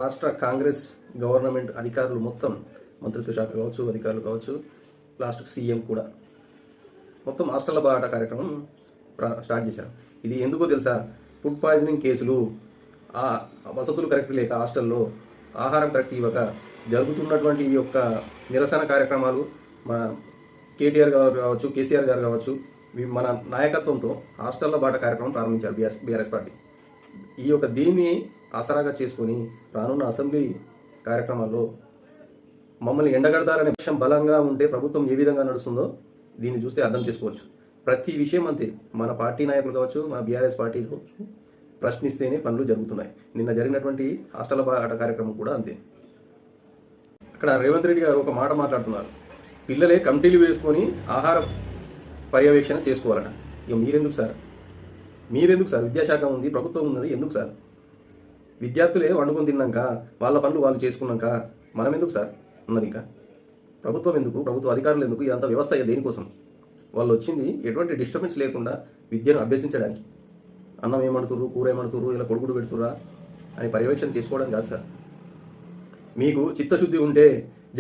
రాష్ట్ర కాంగ్రెస్ గవర్నమెంట్ అధికారులు మొత్తం మంత్రిత్వ శాఖ కావచ్చు, అధికారులు కావచ్చు, లాస్ట్ సీఎం కూడా మొత్తం హాస్టళ్ల బాట కార్యక్రమం స్టార్ట్ చేశారు. ఇది ఎందుకో తెలుసా? ఫుడ్ పాయిజనింగ్ కేసులు, ఆ వసతులు కరెక్ట్ లేక హాస్టల్లో ఆహారం కరెక్ట్ ఇవ్వక జరుగుతున్నటువంటి ఈ యొక్క నిరసన కార్యక్రమాలు మన కేటీఆర్ గారు కావచ్చు, కేసీఆర్ గారు కావచ్చు, మన నాయకత్వంతో హాస్టళ్ల బాట కార్యక్రమం ప్రారంభించారు బీఆర్ఎస్ పార్టీ. ఈ యొక్క దీన్ని ఆసరాగా చేసుకొని రానున్న అసెంబ్లీ కార్యక్రమాల్లో మమ్మల్ని ఎండగడతారనే విషయం బలంగా ఉంటే ప్రభుత్వం ఏ విధంగా నడుస్తుందో దీన్ని చూస్తే అర్థం చేసుకోవచ్చు. ప్రతి విషయం అంతే. మన పార్టీ నాయకులు కావచ్చు, మన బీఆర్ఎస్ పార్టీ కావచ్చు, ప్రశ్నిస్తేనే పనులు జరుగుతున్నాయి. నిన్న జరిగినటువంటి హాస్టల్ బాట కార్యక్రమం కూడా అంతే. అక్కడ రేవంత్ రెడ్డి గారు ఒక మాట మాట్లాడుతున్నారు. పిల్లలే కమిటీలు వేసుకొని ఆహార పర్యవేక్షణ చేసుకోవాలట. ఇక మీరెందుకు సార్? విద్యాశాఖ ఉంది, ప్రభుత్వం ఉన్నది, ఎందుకు సార్? విద్యార్థులే వండుకొని తిన్నాక వాళ్ళ పనులు వాళ్ళు చేసుకున్నాక మనం ఎందుకు సార్ ఉన్నది? ఇంకా ప్రభుత్వం ఎందుకు? ప్రభుత్వ అధికారులు ఎందుకు? ఇదంతా వ్యవస్థ దేనికోసం? వాళ్ళు వచ్చింది ఎటువంటి డిస్టర్బెన్స్ లేకుండా విద్యను అభ్యసించడానికి. అన్నం ఏమడుతుర్రు, కూర ఏమడుతుర్రు, ఇలా కొడుకుడు పెడుతుర్రా అని పర్యవేక్షణ చేసుకోవడం కాదు సార్. మీకు చిత్తశుద్ధి ఉంటే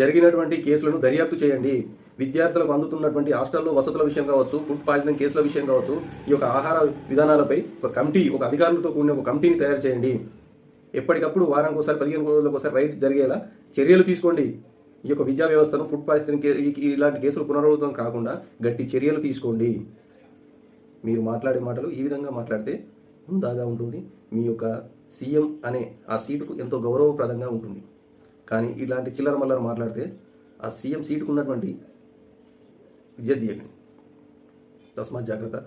జరిగినటువంటి కేసులను దర్యాప్తు చేయండి. విద్యార్థులకు అందుతున్నటువంటి హాస్టల్లో వసతుల విషయం కావచ్చు, ఫుడ్ పాయిజనింగ్ కేసుల విషయం కావచ్చు, ఈ యొక్క ఆహార విధానాలపై ఒక కమిటీ, ఒక అధికారులతో కూడిన ఒక కమిటీని తయారు చేయండి. ఎప్పటికప్పుడు వారానికి ఒకసారి, 15 రోజులకు ఒకసారి రైట్ జరిగేలా చర్యలు తీసుకోండి. ఈ యొక్క విద్యా వ్యవస్థను ఫుడ్ పాయిజనింగ్ ఇలాంటి కేసులు పునరావృతం కాకుండా గట్టి చర్యలు తీసుకోండి. మీరు మాట్లాడే మాటలు ఈ విధంగా మాట్లాడితే హుందాగా ఉంటుంది. మీ యొక్క సీఎం అనే ఆ సీటుకు ఎంతో గౌరవప్రదంగా ఉంటుంది. కానీ ఇలాంటి చిల్లర మల్లర మాట్లాడితే ఆ సీఎం సీటుకు ఉన్నటువంటి ఇజ్జత్ తీయకండి. తస్మాత్ జాగ్రత్త.